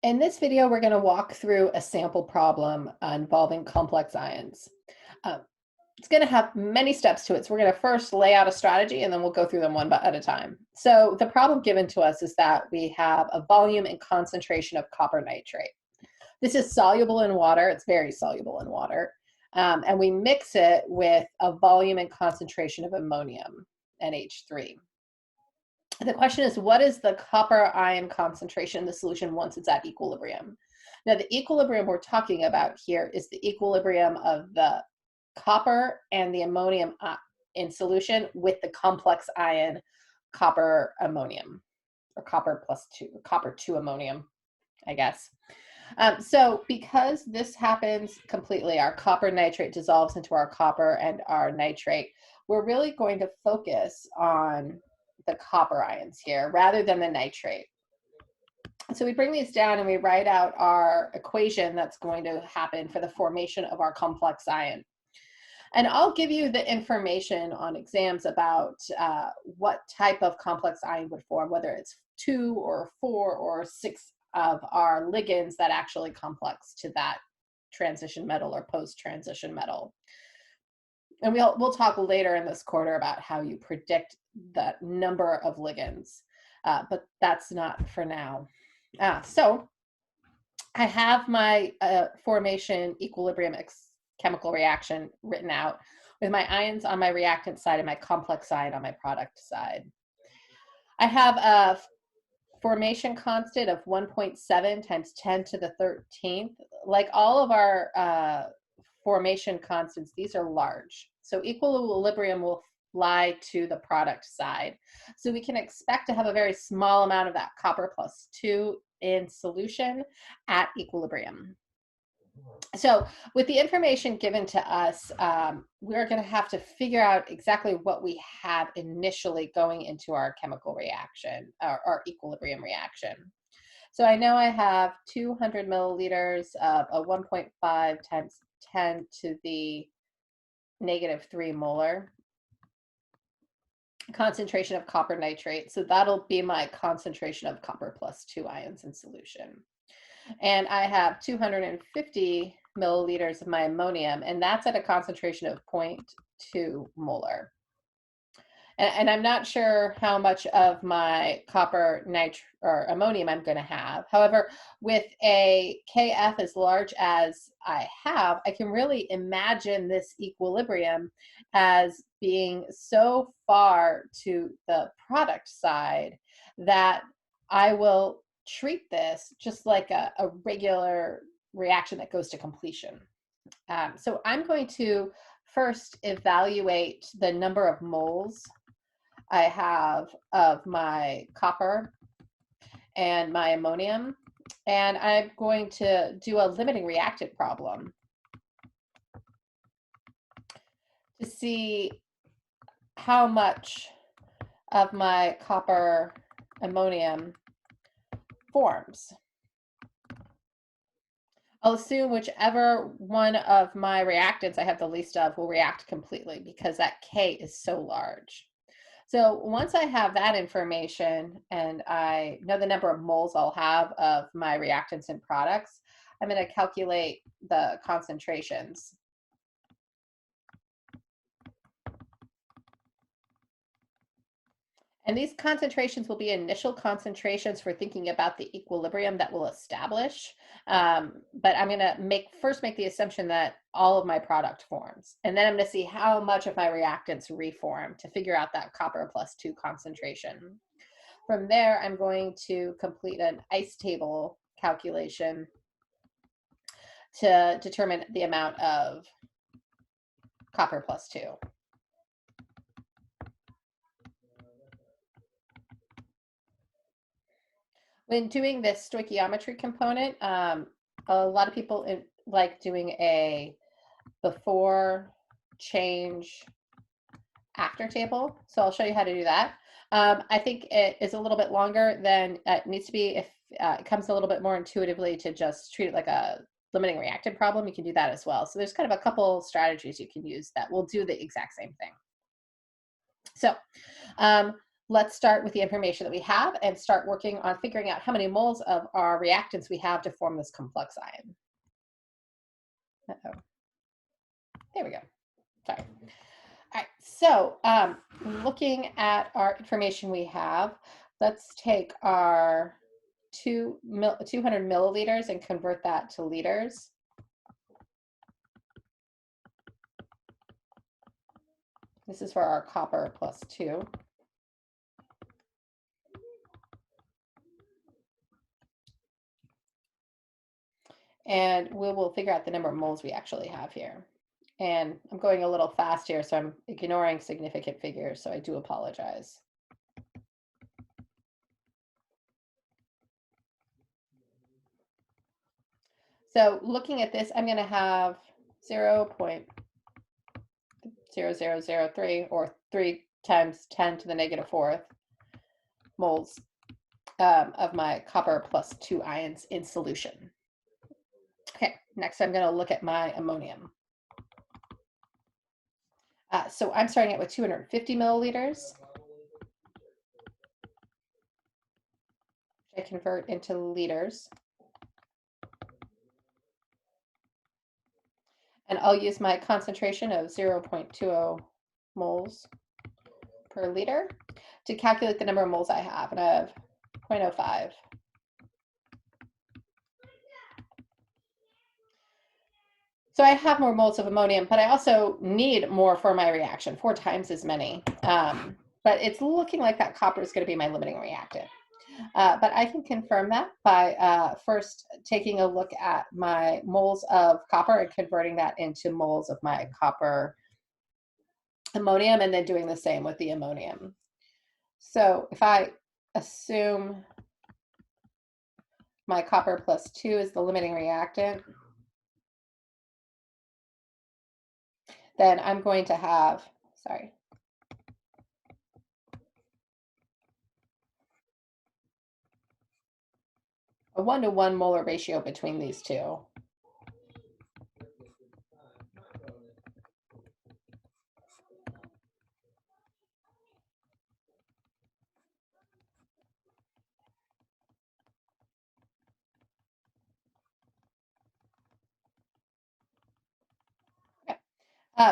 In this video, we're going to walk through a sample problem involving complex ions. Uh, it's going to have many steps to it. So we're going to first lay out a strategy and then we'll go through them one at a time. So the problem given to us is that we have a volume and concentration of copper nitrate. This is soluble in water. It's very soluble in water. And we mix it with a volume and concentration of ammonium, NH3. The question is, what is the copper ion concentration in the solution once it's at equilibrium? Now, the equilibrium we're talking about here is the equilibrium of the copper and the ammonium in solution with the complex ion copper ammonium, or copper plus 2, copper 2 ammonium, I guess. So because this happens completely, our copper nitrate dissolves into our copper and our nitrate, we're really going to focus on the copper ions here rather than the nitrate. So we bring these down and we write out our equation that's going to happen for the formation of our complex ion. And I'll give you the information on exams about what type of complex ion would form, whether it's 2 or 4 or 6 of our ligands that actually complex to that transition metal or post-transition metal. And we'll talk later in this quarter about how you predict the number of ligands, but that's not for now. So I have my formation equilibrium chemical reaction written out with my ions on my reactant side and my complex ion on my product side. I have a formation constant of 1.7 times 10 to the 13th. Like all of our formation constants, these are large. So equilibrium will lie to the product side. So we can expect to have a very small amount of that copper plus 2 in solution at equilibrium. So with the information given to us, we're going to have to figure out exactly what we have initially going into our chemical reaction, our equilibrium reaction. So I know I have 200 milliliters of a 1.5 times 10 to the negative 3 molar concentration of copper nitrate. So that'll be my concentration of copper plus 2 ions in solution. And I have 250 milliliters of my ammonium, and that's at a concentration of 0.2 molar. And I'm not sure how much of my copper or ammonium I'm going to have. However, with a KF as large as I have, I can really imagine this equilibrium as being so far to the product side that I will treat this just like a regular reaction that goes to completion. So I'm going to first evaluate the number of moles I have of my copper and my ammonium, and I'm going to do a limiting reactant problem to see how much of my copper ammonium forms. I'll assume whichever one of my reactants I have the least of will react completely because that K is so large. So once I have that information and I know the number of moles I'll have of my reactants and products, I'm going to calculate the concentrations. And these concentrations will be initial concentrations for thinking about the equilibrium that will establish. But I'm going to first make the assumption that all of my product forms. And then I'm going to see how much of my reactants reform to figure out that copper plus 2 concentration. From there, I'm going to complete an ice table calculation to determine the amount of copper plus 2. When doing this stoichiometry component, a lot of people like doing a before, change, after table. So I'll show you how to do that. I think it is a little bit longer than it needs to be. If it comes a little bit more intuitively to just treat it like a limiting reactant problem, you can do that as well. So there's kind of a couple strategies you can use that will do the exact same thing. So let's start with the information that we have and start working on figuring out how many moles of our reactants we have to form this complex ion. Uh-oh. There we go. Sorry. All right, so looking at our information we have, let's take our 200 milliliters and convert that to liters. This is for our copper +2. And we will figure out the number of moles we actually have here. And I'm going a little fast here, so I'm ignoring significant figures, so I do apologize. So looking at this, I'm going to have 0.0003, or 3 times 10 to the negative 4th moles of my copper +2 ions in solution. Okay, next I'm going to look at my ammonium. So I'm starting out with 250 milliliters. I convert into liters. And I'll use my concentration of 0.20 moles per liter to calculate the number of moles I have. And I have 0.05. So I have more moles of ammonium, but I also need more for my reaction, 4 times as many. But it's looking like that copper is going to be my limiting reactant. But I can confirm that by first taking a look at my moles of copper and converting that into moles of my copper ammonium, and then doing the same with the ammonium. So if I assume my copper +2 is the limiting reactant, then I'm going to have, sorry, a 1-to-1 molar ratio between these two.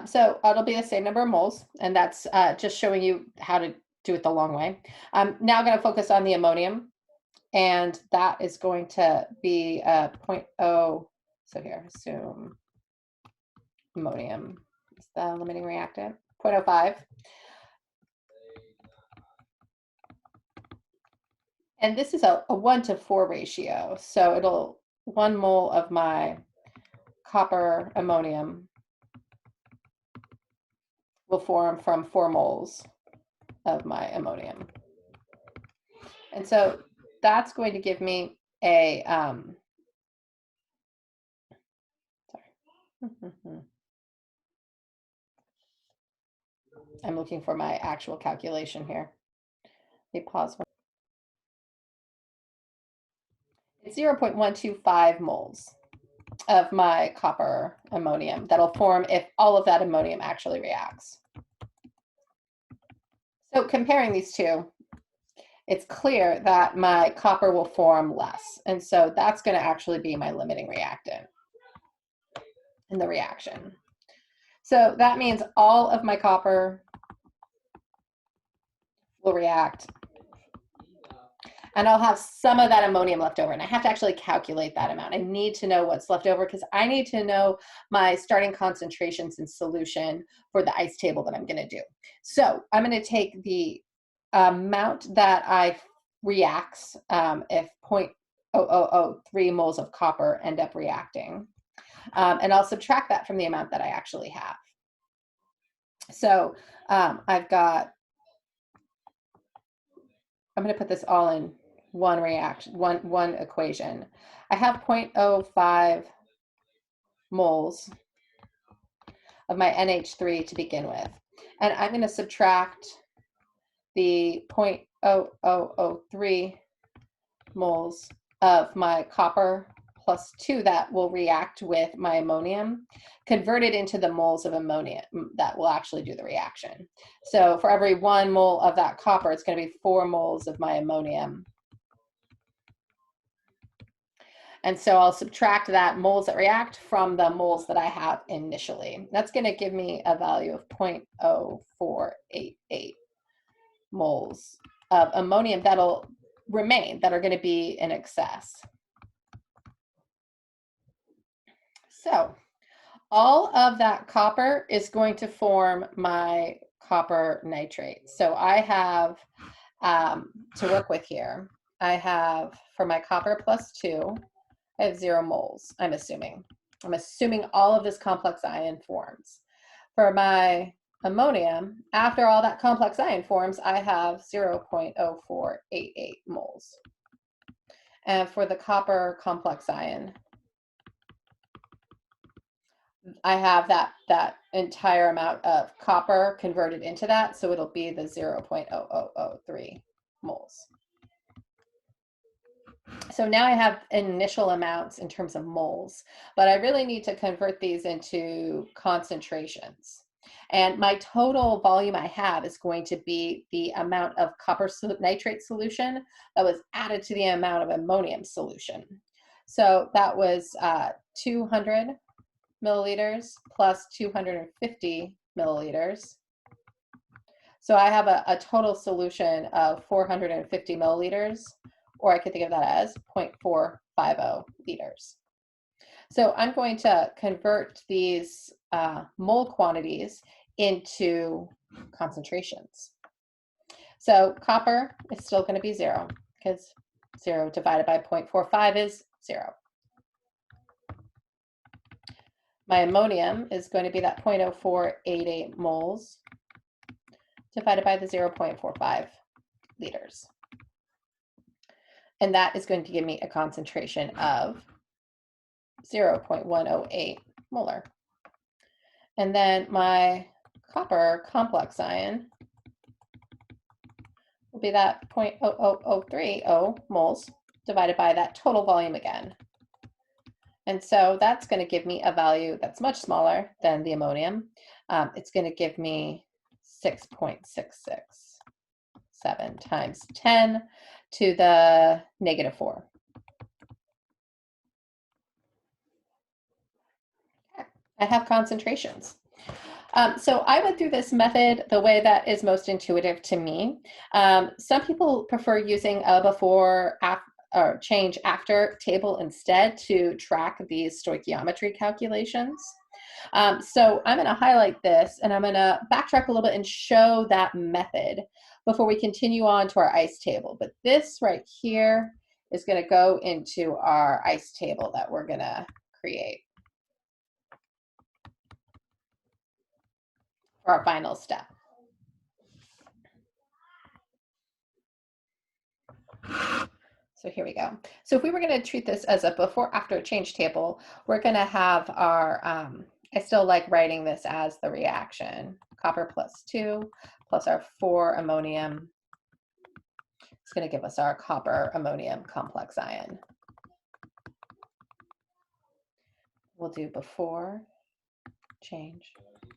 So it'll be the same number of moles, and that's just showing you how to do it the long way. I'm now going to focus on the ammonium, and that is going to be 0.0. So here, assume ammonium is the limiting reactant, 0.05. And this is a 1-to-4 ratio. So it'll 1 mole of my copper ammonium will form from 4 moles of my ammonium. And so that's going to give me a, I'm looking for my actual calculation here. Let me pause. It's 0.125 moles of my copper ammonium that'll form if all of that ammonium actually reacts. So comparing these two, it's clear that my copper will form less. And so that's going to actually be my limiting reactant in the reaction. So that means all of my copper will react, and I'll have some of that ammonium left over, and I have to actually calculate that amount. I need to know what's left over because I need to know my starting concentrations in solution for the ice table that I'm going to do. So I'm going to take the amount that I reacts if 0.0003 moles of copper end up reacting, and I'll subtract that from the amount that I actually have. So I've got, I'm going to put this all in one reaction, one equation. I have 0.05 moles of my NH3 to begin with, and I'm going to subtract the 0.0003 moles of my copper plus 2 that will react with my ammonium, converted into the moles of ammonia that will actually do the reaction. So for every 1 mole of that copper, it's going to be 4 moles of my ammonium. And so I'll subtract that moles that react from the moles that I have initially. That's going to give me a value of 0.0488 moles of ammonium that'll remain, that are going to be in excess. So all of that copper is going to form my copper nitrate. So I have to work with here. I have, for my copper plus 2, I have 0 moles, I'm assuming. I'm assuming all of this complex ion forms. For my ammonium, after all that complex ion forms, I have 0.0488 moles. And for the copper complex ion, I have that entire amount of copper converted into that, so it'll be the 0.0003 moles. So now I have initial amounts in terms of moles, but I really need to convert these into concentrations. And my total volume I have is going to be the amount of copper nitrate solution that was added to the amount of ammonium solution. So that was 200 milliliters plus 250 milliliters. So I have a total solution of 450 milliliters, or I could think of that as 0.450 liters. So I'm going to convert these mole quantities into concentrations. So copper is still going to be 0, because 0 divided by 0.45 is 0. My ammonium is going to be that 0.0488 moles divided by the 0.45 liters. And that is going to give me a concentration of 0.108 molar. And then my copper complex ion will be that 0.00030 moles divided by that total volume again. And so that's going to give me a value that's much smaller than the ammonium. It's going to give me 6.667 times 10 to the -4. I have concentrations. So I went through this method the way that is most intuitive to me. Some people prefer using a before or change after table instead to track these stoichiometry calculations. So I'm going to highlight this, and I'm going to backtrack a little bit and show that method before we continue on to our ICE table. But this right here is going to go into our ICE table that we're going to create for our final step. So here we go. So if we were going to treat this as a before after change table, we're going to have our, I still like writing this as the reaction. Copper plus 2 plus our 4 ammonium. It's going to give us our copper ammonium complex ion. We'll do before, change,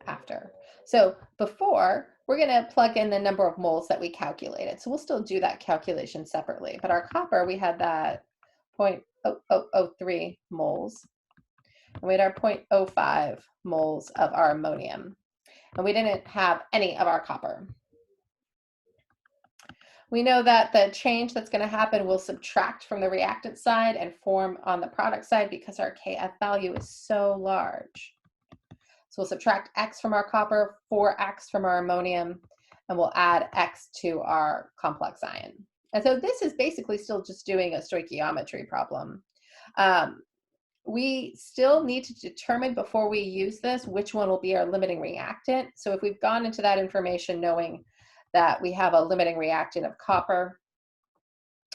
after. So before, we're going to plug in the number of moles that we calculated. So we'll still do that calculation separately. But our copper, we had that 0.0003 moles. And we had our 0.05 moles of our ammonium. And we didn't have any of our copper. We know that the change that's going to happen will subtract from the reactant side and form on the product side because our Kf value is so large. So we'll subtract X from our copper, 4X from our ammonium, and we'll add X to our complex ion. And so this is basically still just doing a stoichiometry problem. We still need to determine before we use this which one will be our limiting reactant. So if we've gone into that information knowing that we have a limiting reactant of copper,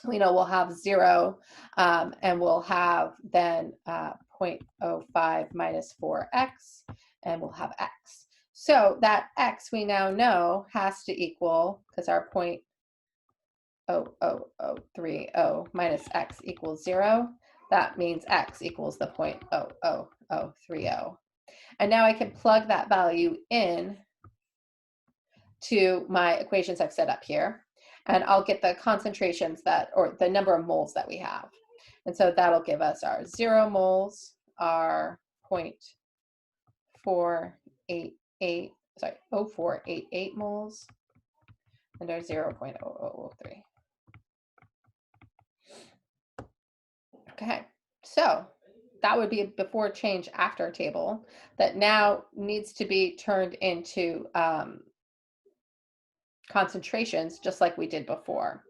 we know we'll have 0, and we'll have then 0.05 minus 4x, and we'll have x. So that x we now know has to equal, because our 0.00030 minus x equals 0, that means x equals the 0.00030. And now I can plug that value in to my equations I've set up here, and I'll get the concentrations that, or the number of moles that we have. And so that'll give us our 0 moles, our 0488 moles, and our 0.0003. Okay, so that would be a before change after table that now needs to be turned into concentrations just like we did before.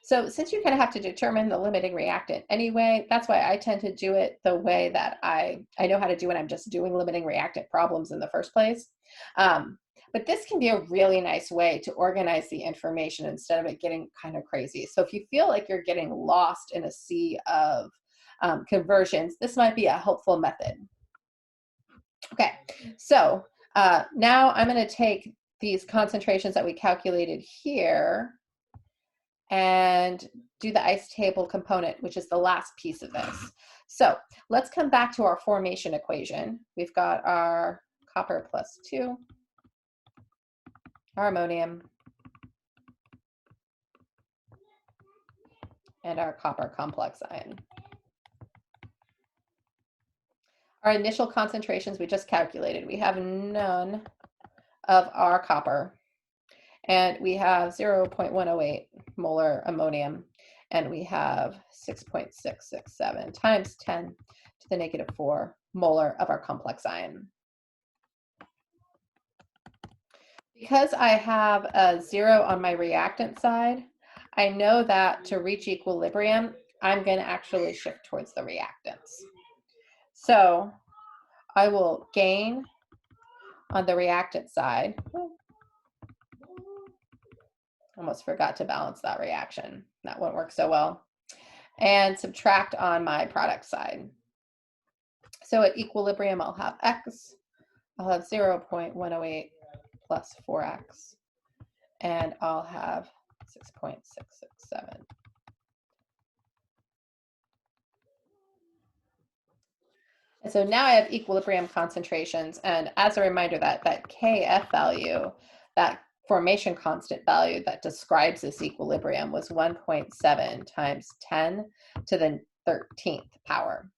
So since you kind of have to determine the limiting reactant anyway, that's why I tend to do it the way that I know how to do it. I'm just doing limiting reactant problems in the first place. But this can be a really nice way to organize the information instead of it getting kind of crazy. So if you feel like you're getting lost in a sea of conversions, this might be a helpful method. Okay, so now I'm going to take these concentrations that we calculated here and do the ice table component, which is the last piece of this. So let's come back to our formation equation. We've got our copper +2, our ammonium, and our copper complex ion. Our initial concentrations we just calculated. We have none of our copper, and we have 0.108 molar ammonium, and we have 6.667 times 10 to the -4 molar of our complex ion. Because I have a 0 on my reactant side, I know that to reach equilibrium, I'm going to actually shift towards the reactants. So I will gain on the reactant side. Almost forgot to balance that reaction. That won't work so well. And subtract on my product side. So at equilibrium, I'll have x. I'll have 0.108 plus 4x. And I'll have 6.667. And so now I have equilibrium concentrations. And as a reminder, that Kf value, that formation constant value that describes this equilibrium was 1.7 times 10 to the 13th power.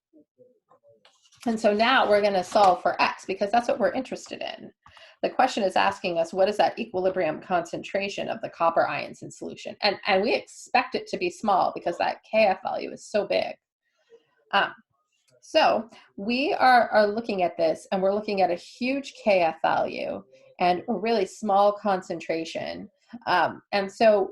And so now we're going to solve for x because that's what we're interested in. The question is asking us, what is that equilibrium concentration of the copper ions in solution? And we expect it to be small because that Kf value is so big. So we are looking at this, and we're looking at a huge Kf value and a really small concentration. And so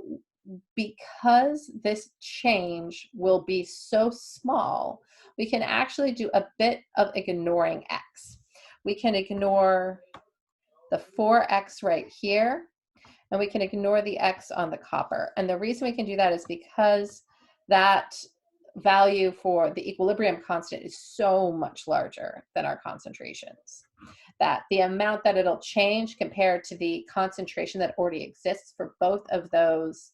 because this change will be so small, we can actually do a bit of ignoring x. We can ignore the 4x right here, and we can ignore the x on the copper. And the reason we can do that is because that value for the equilibrium constant is so much larger than our concentrations, that the amount that it'll change compared to the concentration that already exists for both of those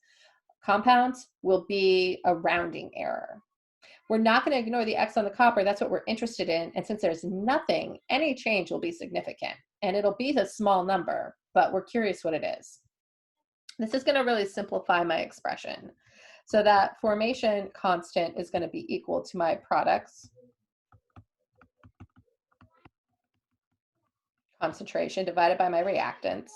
compounds will be a rounding error. We're not going to ignore the x on the copper. That's what we're interested in. And since there's nothing, any change will be significant. And it'll be a small number, but we're curious what it is. This is going to really simplify my expression. So that formation constant is going to be equal to my products concentration divided by my reactants.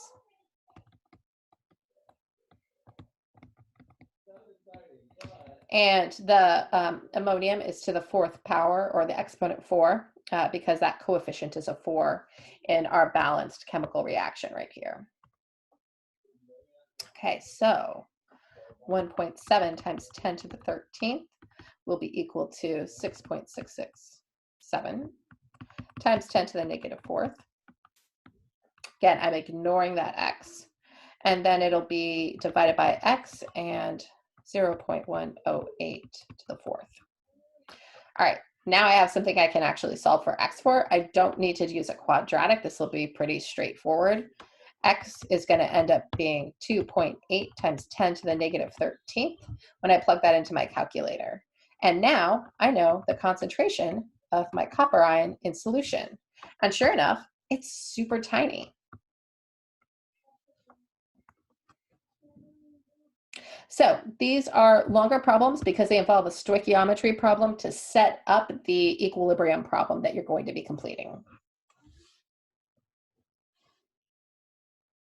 And the ammonium is to the 4th power, or the exponent 4, because that coefficient is a 4 in our balanced chemical reaction right here. Okay, so 1.7 times 10 to the 13th will be equal to 6.667 times 10 to the -4th. Again, I'm ignoring that x. And then it'll be divided by x and 0.108 to the 4th. All right, now I have something I can actually solve for x for. I don't need to use a quadratic. This will be pretty straightforward. X is going to end up being 2.8 times 10 to the -13th when I plug that into my calculator. And now I know the concentration of my copper ion in solution. And sure enough, it's super tiny. So these are longer problems because they involve a stoichiometry problem to set up the equilibrium problem that you're going to be completing.